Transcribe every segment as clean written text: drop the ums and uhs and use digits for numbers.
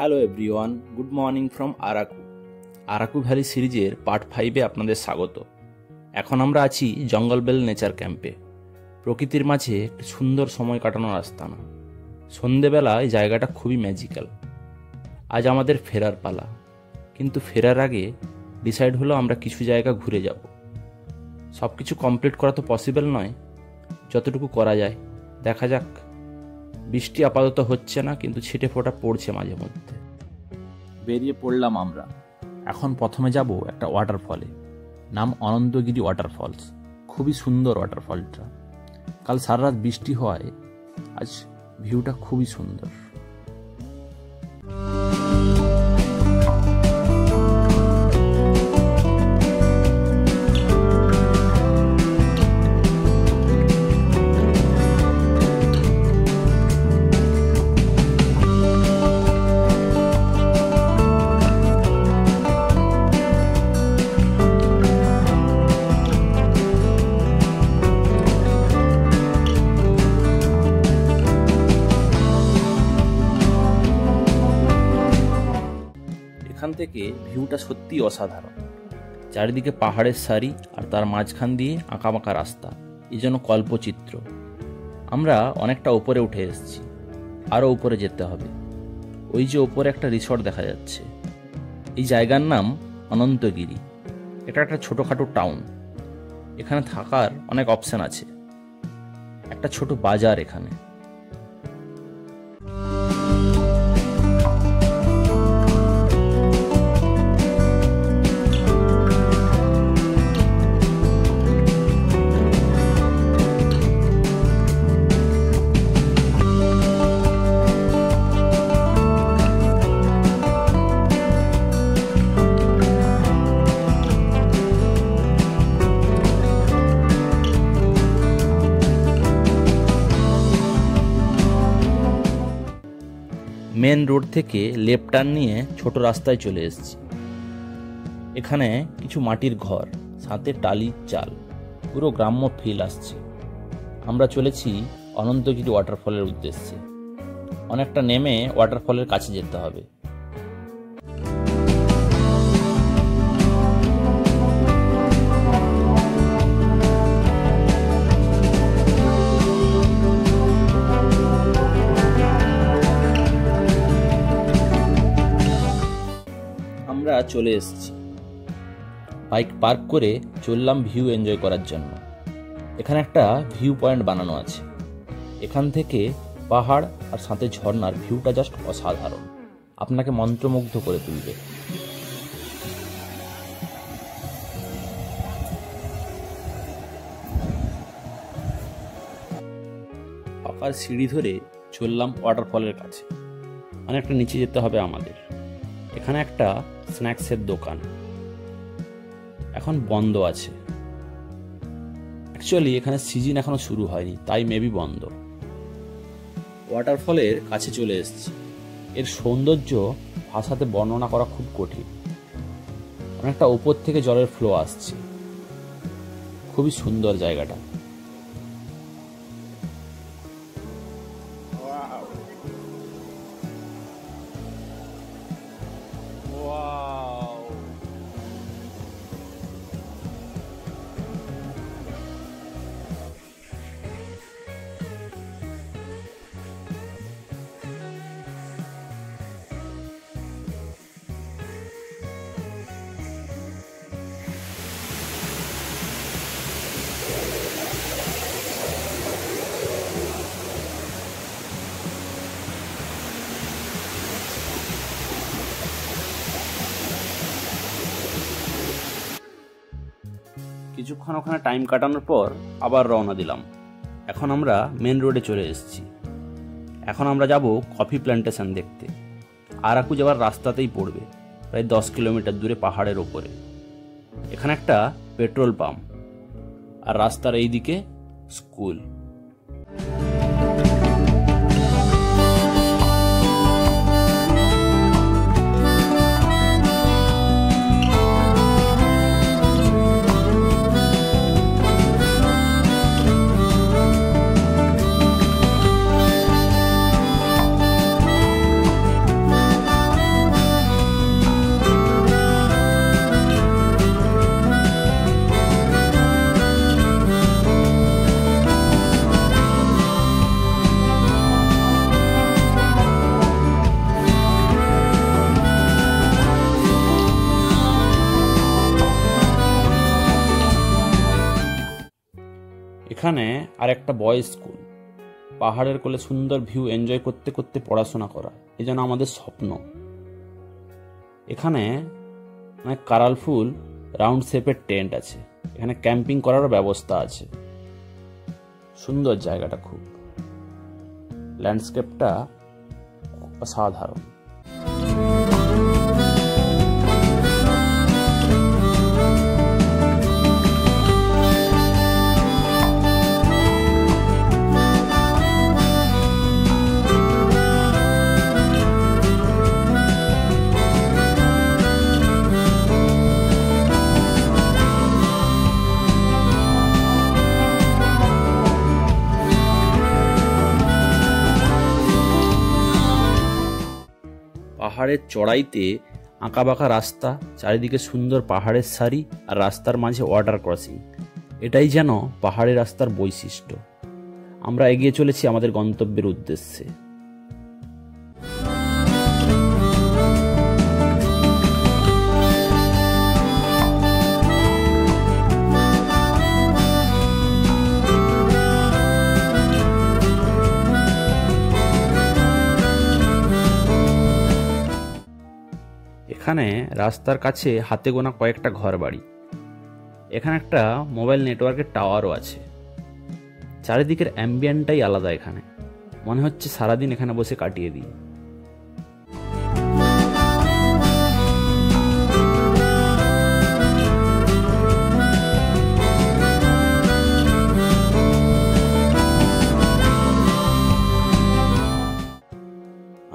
Hello everyone, good morning from Araku. Araku valley সিরিজের part 5-এ আপনাদের স্বাগত। এখন আমরা আছি জঙ্গলবেল নেচার ক্যাম্পে। প্রকৃতির মাঝে একটি সুন্দর সময় কাটানোর আস্তানা। সন্ধেবেলা এই জায়গাটা খুবই ম্যাজিক্যাল। আজ আমাদের ফেরার পালা, কিন্তু ফেরার আগে ডিসাইড হলো আমরা কিছু জায়গা ঘুরে যাব। সব কিছু কমপ্লিট করা তো পসিবল নয়, যতটুকু করা যায় দেখা যাক। বৃষ্টি আপাতত হচ্ছে না, কিন্তু ছিটে ফোঁটা পড়ছে মাঝে মধ্যে। বেরিয়ে পড়লাম আমরা। এখন প্রথমে যাব একটা ওয়াটারফলে, নাম অনন্তগিরি ওয়াটারফলস। খুবই সুন্দর ওয়াটারফলটা। কাল সারা রাত বৃষ্টি হওয়ায় আজ ভিউটা খুবই সুন্দর। এখান থেকে ভিউটা সত্যি অসাধারণ। চারিদিকে পাহাড়ের সারি আর তার মাঝখান দিয়ে আঁকাবাঁকা রাস্তা, এই জন্য কল্পচিত্র। আমরা অনেকটা উপরে উঠে এসেছি, আরও উপরে যেতে হবে। ওই যে উপরে একটা রিসর্ট দেখা যাচ্ছে। এই জায়গার নাম অনন্তগিরি। এটা একটা ছোটোখাটো টাউন। এখানে থাকার অনেক অপশান আছে। একটা ছোট বাজার এখানে। মেন রোড থেকে লেফট টার্ন নিয়ে ছোট রাস্তায় চলে এসেছি। এখানে কিছু মাটির ঘর, সাথে টালির চাল, পুরো গ্রাম্য ফিল আসছে। আমরা চলেছি অনন্তগিরি ওয়াটারফলের উদ্দেশ্যে। অনেকটা নেমে ওয়াটারফলের কাছে যেতে হবে। আমরা চলে এসেছি। বাইক পার্ক করে চললাম ভিউ এনজয় করার জন্য। এখানে একটা ভিউ পয়েন্ট বানানো আছে। এখান থেকে পাহাড় আর সাথে ঝর্ণার ভিউটা জাস্ট অসাধারণ, আপনাকে মন্ত্রমুগ্ধ করে তুলবে। পাকার সিঁড়ি ধরে চললাম ওয়াটারফলের কাছে। অনেকটা নিচে যেতে হবে আমাদের। এখানে একটা স্ন্যাক্সের দোকান এখন বন্ধ আছে। অ্যাকচুয়ালি এখানে সিজন এখনো শুরু হয়নি, তাই মেবি বন্ধ। ওয়াটারফলের কাছে চলে এসেছি। এর সৌন্দর্য ভাষাতে বর্ণনা করা খুব কঠিন। অনেকটা উপর থেকে জলের ফ্লো আসছে। খুবই সুন্দর জায়গাটা। কিছুক্ষণ ওখানে টাইম কাটানোর পর আবার রওনা দিলাম। এখন আমরা মেন রোডে চলে এসেছি। এখন আমরা যাব কফি প্ল্যান্টেশন দেখতে। আরাকু যাওয়ার রাস্তাতেই পড়বে, প্রায় 10 কিলোমিটার দূরে পাহাড়ের ওপরে। এখানে একটা পেট্রোল পাম্প, আর রাস্তার এই দিকে স্কুল। এখানে আর একটা বয়েজ স্কুল। পাহাড়ের কোলে সুন্দর ভিউ এনজয় করতে করতে পড়াশোনা করা এ যেন আমাদের স্বপ্ন। এখানে অনেক কালারফুল রাউন্ড শেপের টেন্ট আছে। এখানে ক্যাম্পিং করারও ব্যবস্থা আছে। সুন্দর জায়গাটা, খুব ল্যান্ডস্কেপটা অসাধারণ। পাহাড়ের চড়াইতে আঁকাবাঁকা রাস্তা, চারিদিকে সুন্দর পাহাড়ের সারি আর রাস্তার মাঝে ওয়াটার ক্রসিং। এটাই যেন পাহাড়ি রাস্তার বৈশিষ্ট্য। আমরা এগিয়ে চলেছি আমাদের গন্তব্যের উদ্দেশ্যে। এখানে রাস্তার কাছে হাতে গোনা কয়েকটা ঘর বাড়ি। এখানে একটা মোবাইল নেটওয়ার্কের টাওয়ারও আছে। চারিদিকের অ্যাম্বিয়েন্টটাই আলাদা। এখানে মনে হচ্ছে সারাদিন এখানে বসে কাটিয়ে দিই।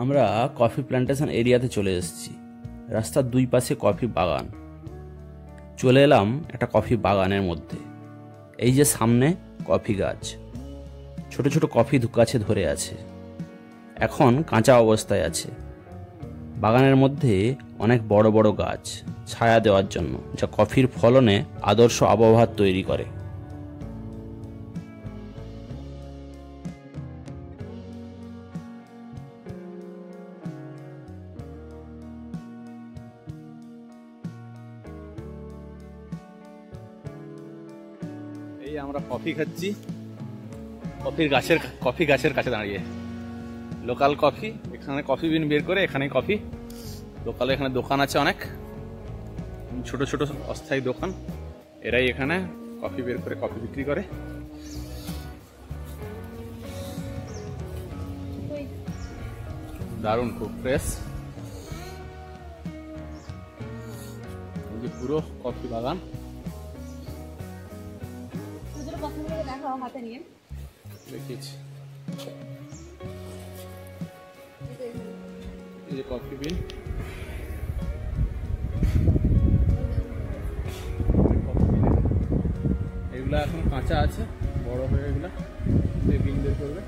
আমরা কফি প্ল্যান্টেশন এরিয়াতে চলে এসেছি। রাস্তার দুই পাশে কফি বাগান। চলে এলাম একটা কফি বাগানের মধ্যে। এই যে সামনে কফি গাছ, ছোট ছোট কফি গাছে ধরে আছে, এখন কাঁচা অবস্থায় আছে। বাগানের মধ্যে অনেক বড় বড় গাছ ছায়া দেওয়ার জন্য, যা কফির ফলনে আদর্শ আবহাওয়া তৈরি করে। এই আমরা কফি খাচ্ছি কফি গাছের কাছে দাঁড়িয়ে। লোকাল কফি, এখানে কফি বিন বের করে এখানে কফি লোকাল। এখানে দোকান আছে অনেক, ছোট ছোট অস্থায়ী দোকান। এরাই এখানে কফি বের করে কফি বিক্রি করে। দারুণ, খুব ফ্রেশ। এই যে পুরো কফি বাগান। দেখেছি এই যে কফি বিন, এগুলা এখন কাঁচা আছে, বড় হয়ে এগুলা বিন বের করবে।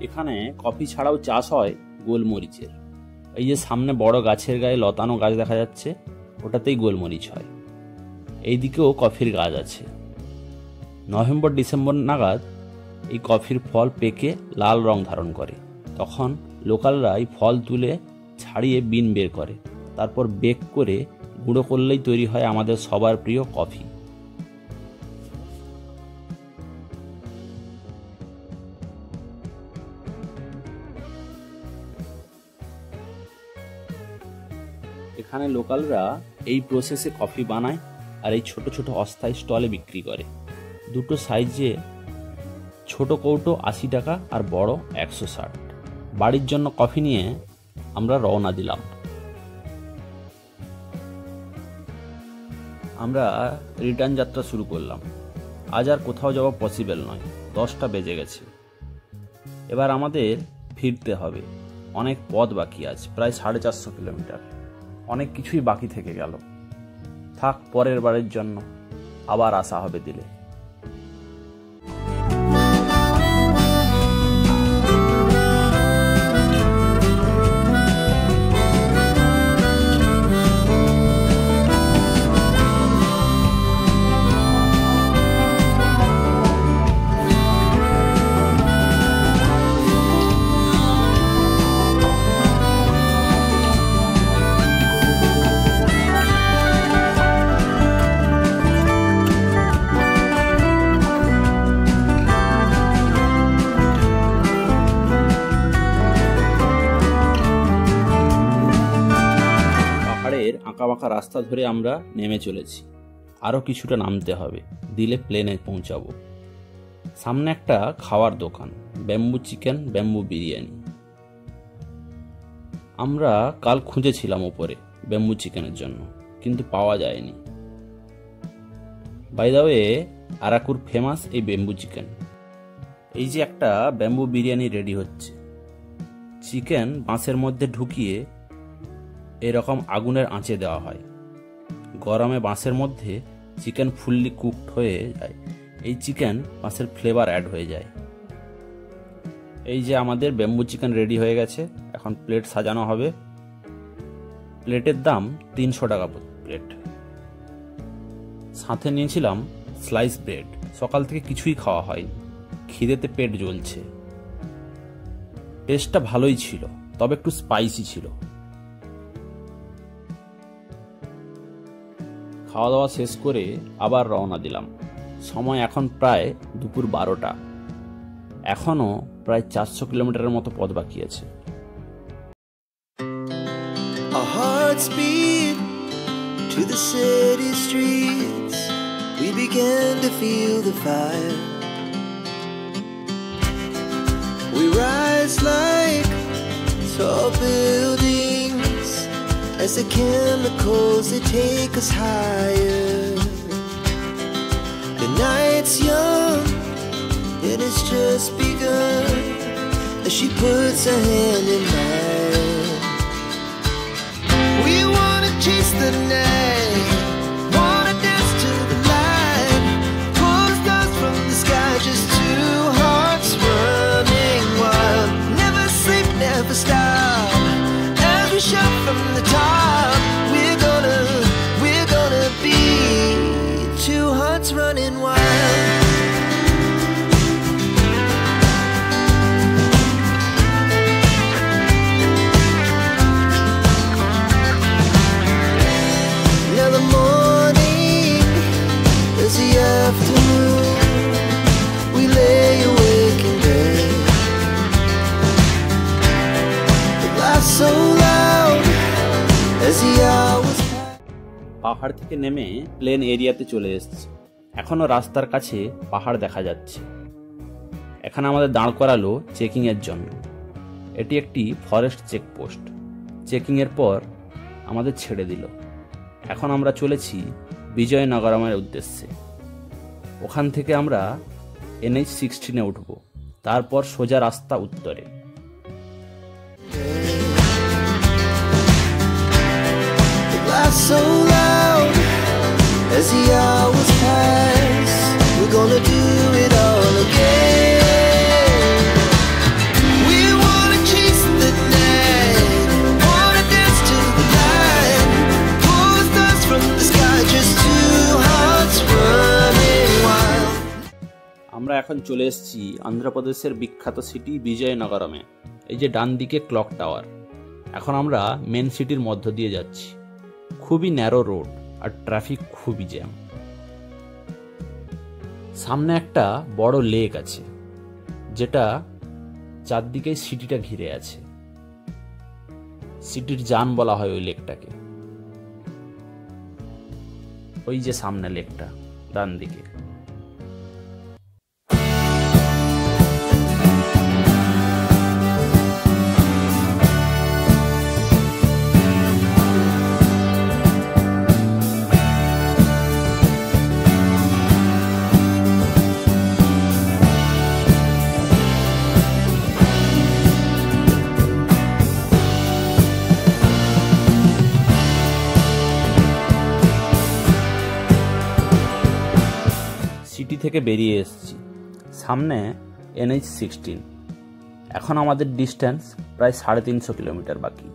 এখানে কফি ছাড়াও চাষ হয় গোলমরিচের। এই যে সামনে বড় গাছের গায়ে লতানো গাছ দেখা যাচ্ছে, ওটাতেই গোলমরিচ হয়। এইদিকেও কফির গাছ আছে। নভেম্বর ডিসেম্বর নাগাদ এই কফির ফল পেকে লাল রং ধারণ করে। তখন লোকালরা এই ফল তুলে ছাড়িয়ে বিন বের করে, তারপর বেক করে গুঁড়ো করলেই তৈরি হয় আমাদের সবার প্রিয় কফি। এখানে লোকালরা এই প্রসেসে কফি বানায় আর এই ছোট ছোট অস্থায়ী স্টলে বিক্রি করে। দুটো সাইজে, ছোট কৌটো 80 টাকা আর বড় 160। বাড়ির জন্য কফি নিয়ে আমরা রওনা দিলাম। আমরা রিটার্ন যাত্রা শুরু করলাম। আজ আর কোথাও যাওয়া পসিবল নয়, 10টা বেজে গেছে। এবার আমাদের ফিরতে হবে। অনেক পথ বাকি আছে, প্রায় 450 কিলোমিটার। অনেক কিছুই বাকি থেকে গেল। থাক, পরের বারের জন্য আবার আসা হবে দিলে। আঁকাবাঁকা রাস্তা ধরে আমরা নেমে চলেছি। আরও কিছুটা নামতে হবে, দিলে প্লেনে পৌঁছাবো। সামনে একটা খাওয়ার দোকান, ব্যাম্বু চিকেন, ব্যাম্বু বিরিয়ানি। আমরা কাল খুঁজেছিলাম ওপরে ব্যাম্বু চিকেনের জন্য, কিন্তু পাওয়া যায়নি। বাই দ্য ওয়ে, আরাকুর ফেমাস এই ব্যাম্বু চিকেন। এই যে একটা ব্যাম্বু বিরিয়ানি রেডি হচ্ছে। চিকেন বাঁশের মধ্যে ঢুকিয়ে এরকম আগুনের আঁচে দেওয়া হয়। গরমে বাঁশের মধ্যে চিকেন ফুললি কুকড হয়ে যায়। এই চিকেন বাঁশের ফ্লেভার অ্যাড হয়ে যায়। এই যে আমাদের ব্যাম্বু চিকেন রেডি হয়ে গেছে, এখন প্লেট সাজানো হবে। প্লেটের দাম 300 টাকা প্লেট। সাথে নিয়েছিলাম স্লাইস ব্রেড। সকাল থেকে কিছুই খাওয়া হয়নি, খিদেতে পেট জ্বলছে। টেস্টটা ভালোই ছিল, তবে একটু স্পাইসি ছিল। খাওয়া দাওয়া শেষ করে আবার রওনা দিলাম। সময় এখন প্রায় দুপুর 12টা। এখনও প্রায় 400 কিলোমিটারের মতো পথ বাকি আছে। Our hearts beat to the city streets. We began to feel the fire. We rise like tall buildings as the chemicals, they take us higher. The night's young and it's just begun as she puts her hand in mine. We wanna chase the night, wanna dance to the light, pull the stars from the sky, just two hearts running wild. Never sleep, never stop, as we shout from the top. We're gonna be two hearts running wild. Now the morning is the afternoon. We lay awake in bed. The laugh so loud as the hours pass. পাহাড় থেকে নেমে plane এরিয়াতে চলে এসেছি। এখনো রাস্তার কাছে পাহাড় দেখা যাচ্ছে। এখানে আমাদের দাঁড় করালো চেকিংয়ের জন্য। এটি একটি ফরেস্ট চেকপোস্ট। চেকিংয়ের পর আমাদের ছেড়ে দিল। এখন আমরা চলেছি বিজয়নগরমের উদ্দেশ্যে। ওখান থেকে আমরা NH-16 উঠব, তারপর সোজা রাস্তা উত্তরে। The laugh so loud as the hours pass. We're gonna do it all again. We wanna chase the night, wanna dance to the light, pull the stars from the sky, just two hearts running wild. আমরা এখন চলে এসেছি অন্ধ্রপ্রদেশের বিখ্যাত city বিজয়নগরমে। এই যে ডান দিকে clock tower. এখন আমরা মেন সিটির মধ্য দিয়ে যাচ্ছি। খুবই ন্যারো রোড আর ট্রাফিক খুবই জ্যাম। সামনে একটা বড় লেক আছে, যেটা চারদিকে সিটিটা ঘিরে আছে। সিটির জান বলা হয় ওই লেকটাকে। ওই যে সামনে লেকটা ডান দিকে। সিটি থেকে বেরিয়ে এসেছি। সামনে NH-16। এখন আমাদের ডিস্টেন্স প্রায় 350 কিলোমিটার বাকি।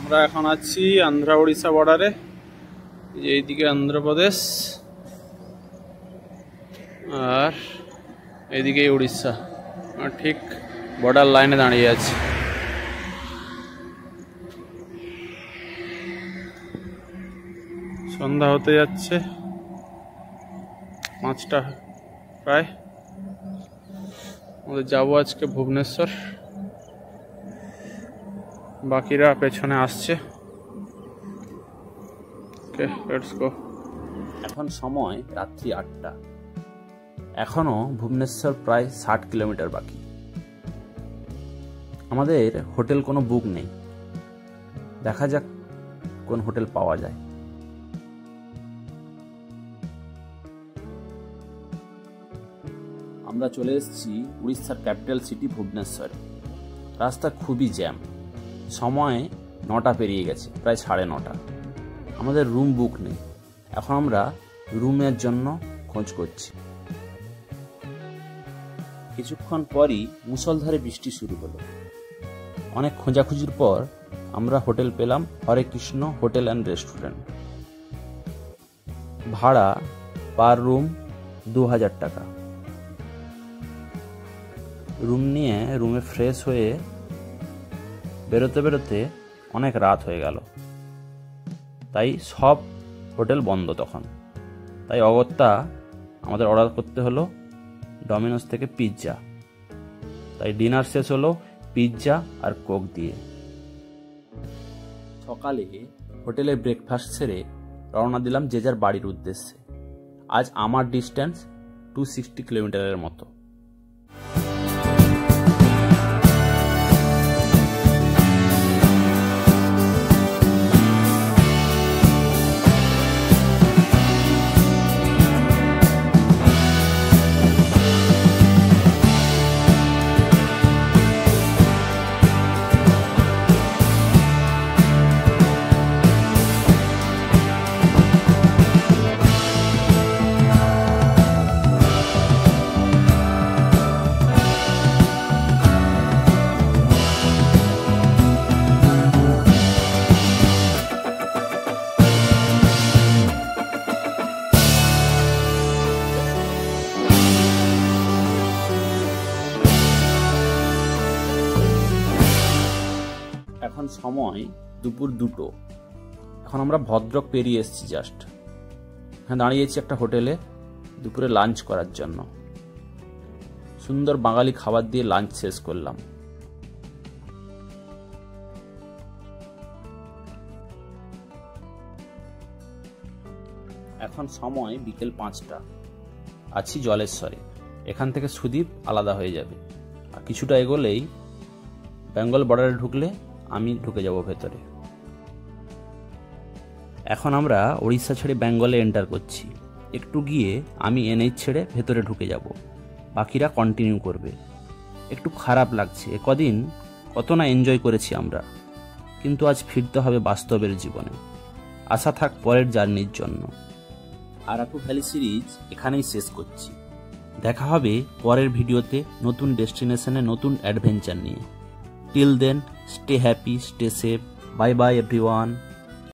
আমরা এখন আছি আন্ধ্রা উড়িষ্যা বর্ডারে। এইদিকে অন্ধ্রপ্রদেশ আর এইদিকে উড়িষ্যা। ঠিক বর্ডার লাইনে দাঁড়িয়ে আছে। সন্ধ্যা হতে যাচ্ছে, 5টা প্রায়। আমাদের যাবো আজকে ভুবনেশ্বর, বাকিরা পেছনে আসছে। ওকে, লেটস গো। এখন সময় রাত্রি 8টা। এখনো ভুবনেশ্বর প্রায় 60 কিলোমিটার বাকি। আমাদের হোটেল কোনো বুক নেই, দেখা যাক কোন হোটেল পাওয়া যায়। আমরা চলে এসেছি উড়িষ্যার ক্যাপিটাল সিটি ভুবনেশ্বরে। রাস্তা খুবই জ্যাম, সময় 9টা পেরিয়ে গেছে, প্রায় 9:30। আমাদের রুম বুক নেই, এখন আমরা রুমের জন্য খোঁজ করছি। কিছুক্ষণ পরই মুষলধারে বৃষ্টি শুরু হলো। অনেক খোঁজাখুঁজির পর আমরা হোটেল পেলাম, হরে কৃষ্ণ হোটেল অ্যান্ড রেস্টুরেন্ট। ভাড়া পার রুম 2000 টাকা। রুম নিয়ে রুমে ফ্রেশ হয়ে বেরোতে বেরোতে অনেক রাত হয়ে গেল, তাই সব হোটেল বন্ধ তখন। তাই অগত্যা আমাদের অর্ডার করতে হলো ডমিনোস থেকে পিৎজা। তাই ডিনার শেষ হলো পিৎজা আর কোক দিয়ে। সকালে হোটেলে ব্রেকফাস্ট সেরে রওনা দিলাম যে যার বাড়ির উদ্দেশ্যে। আজ আমার ডিস্টেন্স 260 কিলোমিটারের মতো। এখন সময় দুপুর 2টো। এখন আমরা ভদ্রক পেরিয়ে এসেছি জাস্ট। এখানে দাঁড়িয়েছি একটা হোটেলে দুপুরে লাঞ্চ করার জন্য। সুন্দর বাঙালি খাবার দিয়ে লাঞ্চ শেষ করলাম। এখন সময় বিকেল 5টা। আছি জলেশ্বরে। এখান থেকে সুদীপ আলাদা হয়ে যাবে, আর কিছুটা এগোলেই বেঙ্গল বর্ডারে ঢুকলে আমি ঢুকে যাব ভেতরে। এখন আমরা উড়িষ্যা ছেড়ে বেঙ্গলে এন্টার করছি। একটু গিয়ে আমি এনএইচ ছেড়ে ভেতরে ঢুকে যাব, বাকিরা কন্টিনিউ করবে। একটু খারাপ লাগছে, কদিন কত না এনজয় করেছি আমরা, কিন্তু আজ ফিরতে হবে বাস্তবের জীবনে। আশা থাক পরের জার্নির জন্য। আরাকু ভ্যালি সিরিজ এখানেই শেষ করছি। দেখা হবে পরের ভিডিওতে নতুন ডেস্টিনেশনে নতুন অ্যাডভেঞ্চার নিয়ে। Till then, stay happy, stay safe. Bye bye everyone.